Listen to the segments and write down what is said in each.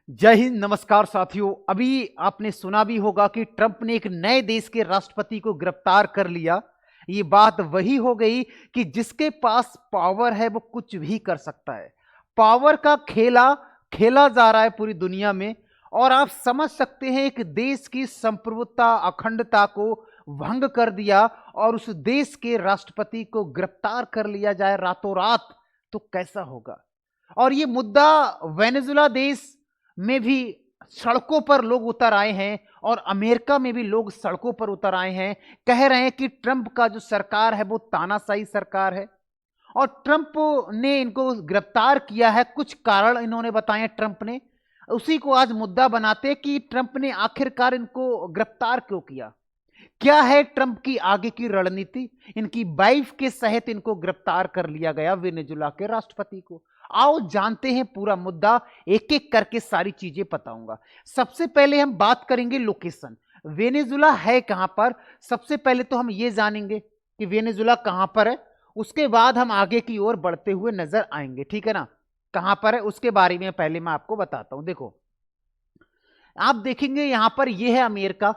जय हिंद, नमस्कार साथियों। अभी आपने सुना भी होगा कि ट्रंप ने एक नए देश के राष्ट्रपति को गिरफ्तार कर लिया। ये बात वही हो गई कि जिसके पास पावर है वो कुछ भी कर सकता है। पावर का खेला खेला जा रहा है पूरी दुनिया में। और आप समझ सकते हैं, एक देश की संप्रभुता अखंडता को भंग कर दिया और उस देश के राष्ट्रपति को गिरफ्तार कर लिया जाए रातों रात, तो कैसा होगा। और ये मुद्दा वेनेजुला देश में भी सड़कों पर लोग उतर आए हैं और अमेरिका में भी लोग सड़कों पर उतर आए हैं। कह रहे हैं कि ट्रंप का जो सरकार है वो तानाशाही सरकार है और ट्रंप ने इनको गिरफ्तार किया है। कुछ कारण इन्होंने बताए ट्रंप ने, उसी को आज मुद्दा बनाते कि ट्रंप ने आखिरकार इनको गिरफ्तार क्यों किया। क्या है ट्रंप की आगे की रणनीति। इनकी वाइफ के सहित इनको गिरफ्तार कर लिया गया, वेनेजुला के राष्ट्रपति को। आओ जानते हैं पूरा मुद्दा, एक एक करके सारी चीजें बताऊंगा। सबसे पहले हम बात करेंगे लोकेशन, वेनेजुला है कहां पर। सबसे पहले तो हम ये जानेंगे कि वेनेजुला कहां पर है, उसके बाद हम आगे की ओर बढ़ते हुए नजर आएंगे, ठीक है ना। कहां पर है उसके बारे में पहले मैं आपको बताता हूं। देखो, आप देखेंगे यहां पर यह है अमेरिका।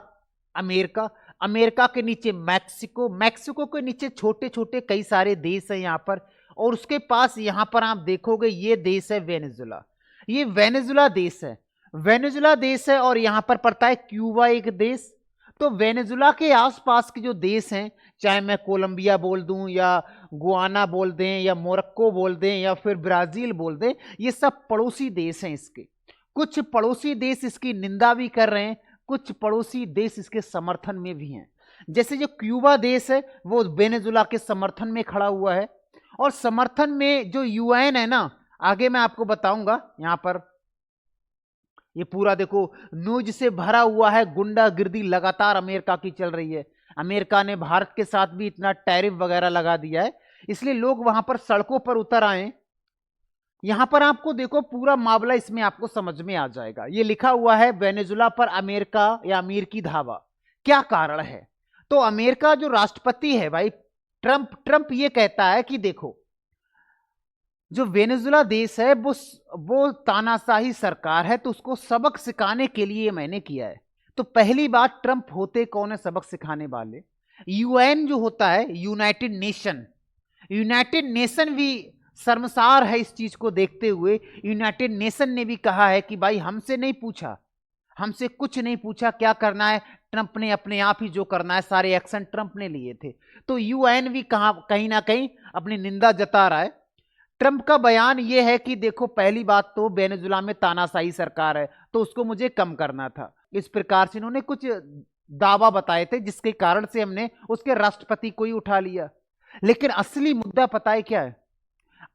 अमेरिका अमेरिका के नीचे मैक्सिको, मैक्सिको के नीचे छोटे छोटे कई सारे देश हैं यहां पर। और उसके पास यहां पर आप देखोगे ये देश है वेनेजुला। ये वेनेजुला देश है, वेनेजुला देश है। और यहां पर पड़ता है क्यूबा एक देश। तो वेनेजुला के आसपास के जो देश हैं, चाहे मैं कोलंबिया बोल दूं या गुआना बोल दें या मोरक्को बोल दें या फिर ब्राजील बोल दें, ये सब पड़ोसी देश हैं इसके। कुछ पड़ोसी देश इसकी निंदा भी कर रहे हैं, कुछ पड़ोसी देश इसके समर्थन में भी हैं। जैसे जो क्यूबा देश है वो वेनेजुला के समर्थन में खड़ा हुआ है। और समर्थन में जो यूएन है ना, आगे मैं आपको बताऊंगा। यहां पर ये पूरा देखो न्यूज से भरा हुआ है, गुंडागिर्दी लगातार अमेरिका की चल रही है। अमेरिका ने भारत के साथ भी इतना टैरिफ वगैरह लगा दिया है, इसलिए लोग वहां पर सड़कों पर उतर आए। यहां पर आपको देखो पूरा मामला इसमें आपको समझ में आ जाएगा। ये लिखा हुआ है वेनेजुला पर अमेरिका या अमीर की धावा। क्या कारण है। तो अमेरिका जो राष्ट्रपति है भाई ट्रंप ये कहता है कि देखो, जो वेनेजुला देश है वो तानाशाही सरकार है, तो उसको सबक सिखाने के लिए मैंने किया है। तो पहली बात, ट्रंप होते कौन है सबक सिखाने वाले। यूएन जो होता है, यूनाइटेड नेशन, यूनाइटेड नेशन भी शर्मसार है इस चीज को देखते हुए। यूनाइटेड नेशन ने भी कहा है कि भाई हमसे नहीं पूछा, हमसे कुछ नहीं पूछा क्या करना है, ट्रंप ने अपने आप ही जो करना है सारे एक्शन ट्रंप ने लिए थे। तो यूएन भी कहीं ना कहीं अपनी निंदा जता रहा है। ट्रंप का बयान यह है कि देखो, पहली बात तो वेनेजुला में तानाशाही सरकार है, तो उसको मुझे कम करना था। इस प्रकार से इन्होंने कुछ दावा बताए थे जिसके कारण से हमने उसके राष्ट्रपति को ही उठा लिया। लेकिन असली मुद्दा पता है क्या है।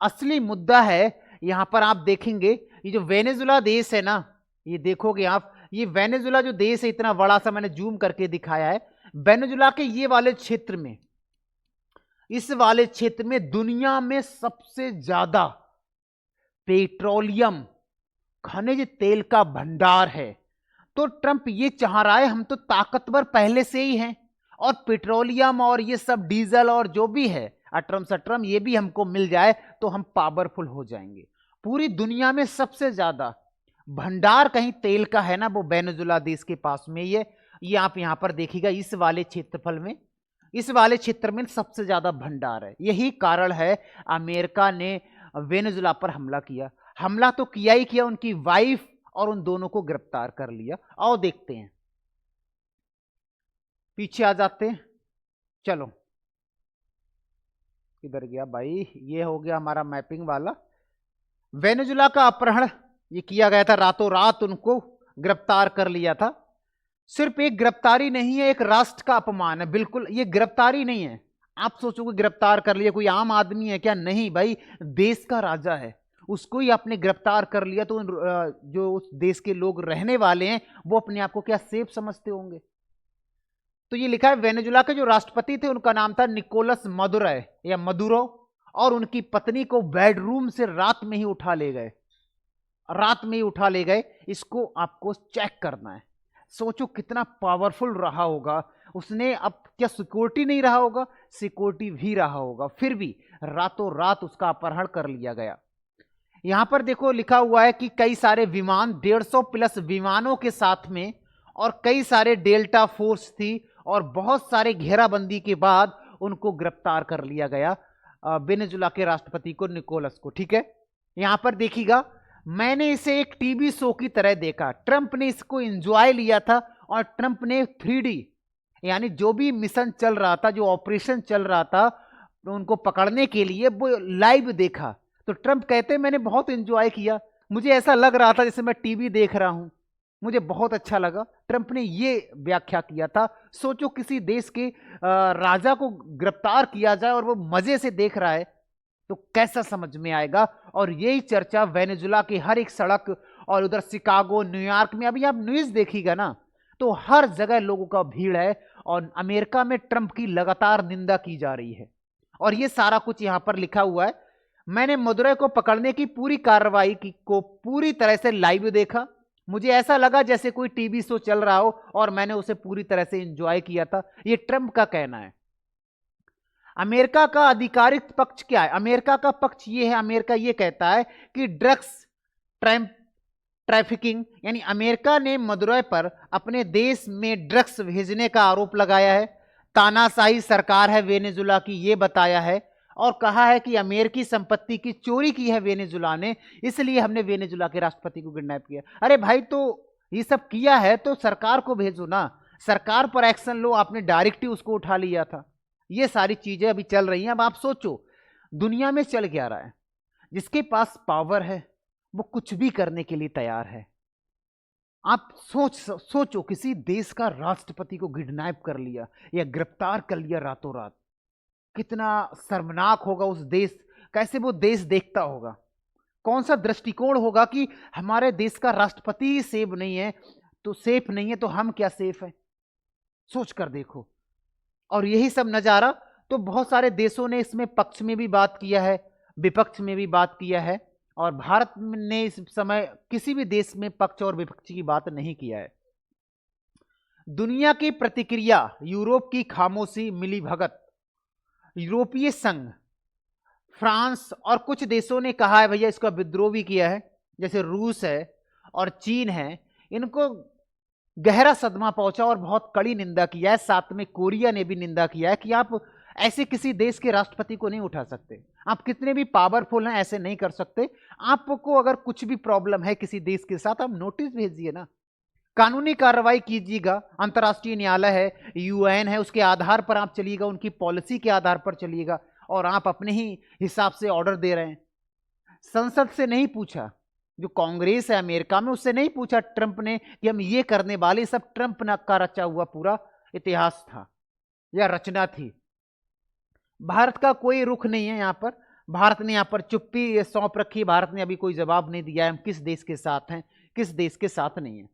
असली मुद्दा है, यहां पर आप देखेंगे ये जो वेनेजुला देश है ना, ये देखोगे आप, ये वेनेजुला जो देश है इतना बड़ा सा मैंने जूम करके दिखाया है। वेनेजुला के ये वाले क्षेत्र में, इस वाले क्षेत्र में दुनिया में सबसे ज्यादा पेट्रोलियम खनिज तेल का भंडार है। तो ट्रंप ये चाह रहा है, हम तो ताकतवर पहले से ही हैं और पेट्रोलियम और ये सब डीजल और जो भी है अट्रम सट्रम ये भी हमको मिल जाए तो हम पावरफुल हो जाएंगे। पूरी दुनिया में सबसे ज्यादा भंडार कहीं तेल का है ना, वो वेनेजुला देश के पास में ये आप यहां पर देखिएगा, इस वाले क्षेत्रफल में, इस वाले क्षेत्र में सबसे ज्यादा भंडार है। यही कारण है अमेरिका ने वेनेजुला पर हमला किया। हमला तो किया ही किया, उनकी वाइफ और उन दोनों को गिरफ्तार कर लिया। आओ देखते हैं, पीछे आ जाते हैं। चलो, इधर गया भाई, ये हो गया हमारा मैपिंग वाला। वेनेजुला का अपहरण ये किया गया था, रातों रात उनको गिरफ्तार कर लिया था। सिर्फ एक गिरफ्तारी नहीं है, एक राष्ट्र का अपमान है। बिल्कुल ये गिरफ्तारी नहीं है। आप सोचोगे गिरफ्तार कर लिया कोई आम आदमी है क्या, नहीं भाई, देश का राजा है, उसको ही आपने गिरफ्तार कर लिया। तो जो उस देश के लोग रहने वाले हैं वो अपने आप को क्या सेफ समझते होंगे। तो ये लिखा है वेनेजुला के जो राष्ट्रपति थे उनका नाम था निकोलस मदुरो या मदुरो, और उनकी पत्नी को बेडरूम से रात में ही उठा ले गए, रात में ही उठा ले गए। इसको आपको चेक करना है। सोचो कितना पावरफुल रहा होगा उसने। अब क्या सिक्योरिटी नहीं रहा होगा, सिक्योरिटी भी रहा होगा, फिर भी रातों रात उसका अपहरण कर लिया गया। यहां पर देखो लिखा हुआ है कि कई सारे विमान 150 प्लस विमानों के साथ में और कई सारे डेल्टा फोर्स थी और बहुत सारे घेराबंदी के बाद उनको गिरफ्तार कर लिया गया वेनेजुला के राष्ट्रपति को, निकोलस को। ठीक है, यहां पर देखिएगा, मैंने इसे एक टीवी शो की तरह देखा। ट्रंप ने इसको एंजॉय लिया था और ट्रंप ने 3D यानी जो भी मिशन चल रहा था, जो ऑपरेशन चल रहा था उनको पकड़ने के लिए, वो लाइव देखा। तो ट्रंप कहते हैं मैंने बहुत एंजॉय किया, मुझे ऐसा लग रहा था जैसे मैं टीवी देख रहा हूं, मुझे बहुत अच्छा लगा। ट्रंप ने ये व्याख्या किया था। सोचो किसी देश के राजा को गिरफ्तार किया जाए और वो मजे से देख रहा है, तो कैसा समझ में आएगा। और यही चर्चा वेनेजुला की हर एक सड़क और उधर शिकागो, न्यूयॉर्क में, अभी आप न्यूज़ देखिएगा ना तो हर जगह लोगों का भीड़ है और अमेरिका में ट्रंप की लगातार निंदा की जा रही है। और ये सारा कुछ यहां पर लिखा हुआ है। मैंने मदुरै को पकड़ने की पूरी कार्रवाई को पूरी तरह से लाइव देखा। मुझे ऐसा लगा जैसे कोई टीवी शो चल रहा हो और मैंने उसे पूरी तरह से एंजॉय किया था। ये ट्रंप का कहना है। अमेरिका का आधिकारिक पक्ष क्या है? अमेरिका का पक्ष ये है, अमेरिका ये कहता है कि ड्रग्स ट्रैफिकिंग यानी अमेरिका ने मदुरै पर अपने देश में ड्रग्स भेजने का आरोप लगाया है। तानाशाही सरकार है वेनेजुला की, ये बताया है और कहा है कि अमेरिकी संपत्ति की चोरी की है वेनेजुला ने, इसलिए हमने वेनेजुला के राष्ट्रपति को किडनैप किया। अरे भाई, तो ये सब किया है तो सरकार को भेजो ना, सरकार पर एक्शन लो। आपने डायरेक्ट ही उसको उठा लिया था। ये सारी चीजें अभी चल रही हैं। अब आप सोचो दुनिया में चल क्या रहा है। जिसके पास पावर है वो कुछ भी करने के लिए तैयार है। आप सोचो किसी देश का राष्ट्रपति को किडनैप कर लिया या गिरफ्तार कर लिया रातों रात, कितना शर्मनाक होगा उस देश, कैसे वो देश देखता होगा, कौन सा दृष्टिकोण होगा कि हमारे देश का राष्ट्रपति ही सेफ नहीं है तो हम क्या सेफ है। सोच कर देखो। और यही सब नजारा तो बहुत सारे देशों ने इसमें पक्ष में भी बात किया है, विपक्ष में भी बात किया है, और भारत ने इस समय किसी भी देश में पक्ष और विपक्ष की बात नहीं किया है। दुनिया की प्रतिक्रिया, यूरोप की खामोशी, मिली भगत, यूरोपीय संघ, फ्रांस और कुछ देशों ने कहा है भैया इसका विद्रोह भी किया है, जैसे रूस है और चीन है, इनको गहरा सदमा पहुंचा और बहुत कड़ी निंदा किया है। साथ में कोरिया ने भी निंदा किया है कि आप ऐसे किसी देश के राष्ट्रपति को नहीं उठा सकते, आप कितने भी पावरफुल हैं ऐसे नहीं कर सकते। आपको अगर कुछ भी प्रॉब्लम है किसी देश के साथ, आप नोटिस भेजिए ना, कानूनी कार्रवाई कीजिएगा। अंतर्राष्ट्रीय न्यायालय है, यूएन है, उसके आधार पर आप चलिएगा, उनकी पॉलिसी के आधार पर चलिएगा। और आप अपने ही हिसाब से ऑर्डर दे रहे हैं। संसद से नहीं पूछा, जो कांग्रेस है अमेरिका में उससे नहीं पूछा ट्रंप ने कि हम ये करने वाले, सब ट्रंप का रचा हुआ पूरा इतिहास था या रचना थी। भारत का कोई रुख नहीं है यहां पर। भारत ने यहां पर चुप्पी सौंप रखी। भारत ने अभी कोई जवाब नहीं दिया है हम किस देश के साथ हैं, किस देश के साथ नहीं है।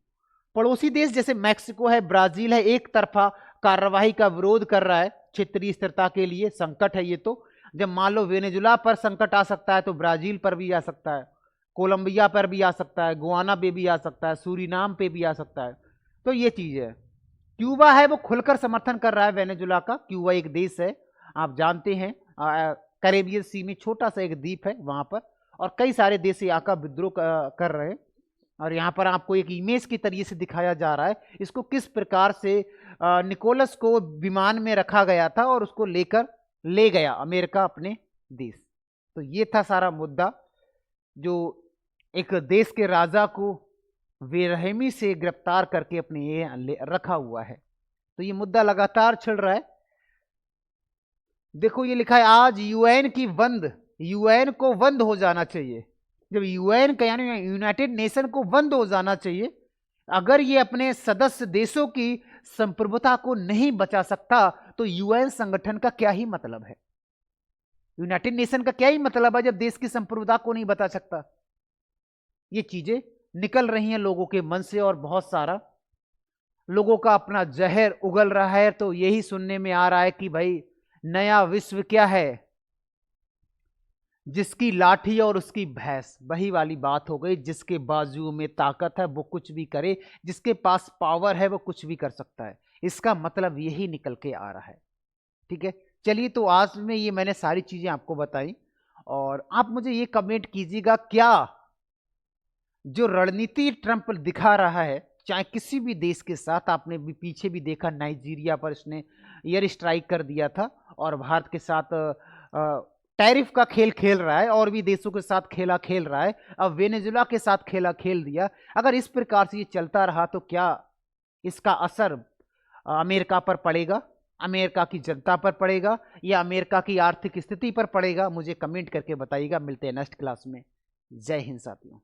पड़ोसी देश जैसे मैक्सिको है, ब्राजील है, एक तरफा कार्रवाई का विरोध कर रहा है। क्षेत्रीय स्थिरता के लिए संकट है ये। तो जब मान लो वेनेजुला पर संकट आ सकता है तो ब्राजील पर भी आ सकता है, कोलंबिया पर भी आ सकता है, गुआना पे भी आ सकता है, सूरीनाम पे भी आ सकता है। तो ये चीज है। क्यूबा है वो खुलकर समर्थन कर रहा है वेनेजुला का। क्यूबा एक देश है, आप जानते हैं, कैरेबियन सी में छोटा सा एक द्वीप है वहां पर, और कई सारे देश यहाँ का विद्रोह कर रहे हैं। और यहाँ पर आपको एक इमेज की तरीके से दिखाया जा रहा है इसको किस प्रकार से निकोलस को विमान में रखा गया था और उसको लेकर ले गया अमेरिका अपने देश। तो ये था सारा मुद्दा, जो एक देश के राजा को बेरहमी से गिरफ्तार करके अपने ये रखा हुआ है। तो ये मुद्दा लगातार छिड़ रहा है। देखो ये लिखा है आज यूएन की बंद, यूएन को बंद हो जाना चाहिए। जब यूएन का यानी यूनाइटेड नेशन को बंद हो जाना चाहिए, अगर ये अपने सदस्य देशों की संप्रभुता को नहीं बचा सकता तो यूएन संगठन का क्या ही मतलब है, यूनाइटेड नेशन का क्या ही मतलब है जब देश की संप्रभुता को नहीं बचा सकता। ये चीजें निकल रही हैं लोगों के मन से और बहुत सारा लोगों का अपना जहर उगल रहा है। तो यही सुनने में आ रहा है कि भाई नया विश्व क्या है, जिसकी लाठी और उसकी भैंस, वही वाली बात हो गई। जिसके बाजू में ताकत है वो कुछ भी करे, जिसके पास पावर है वो कुछ भी कर सकता है। इसका मतलब यही निकल के आ रहा है। ठीक है, चलिए तो आज में ये मैंने सारी चीजें आपको बताई और आप मुझे ये कमेंट कीजिएगा, क्या जो रणनीति ट्रंप दिखा रहा है चाहे किसी भी देश के साथ, आपने भी पीछे भी देखा नाइजीरिया पर इसने एयर स्ट्राइक कर दिया था और भारत के साथ टैरिफ का खेल खेल रहा है, और भी देशों के साथ खेला खेल रहा है, अब वेनेजुला के साथ खेला खेल दिया। अगर इस प्रकार से ये चलता रहा तो क्या इसका असर अमेरिका पर पड़ेगा, अमेरिका की जनता पर पड़ेगा, या अमेरिका की आर्थिक स्थिति पर पड़ेगा? मुझे कमेंट करके बताइएगा। मिलते हैं नेक्स्ट क्लास में। जय हिंद साथियों।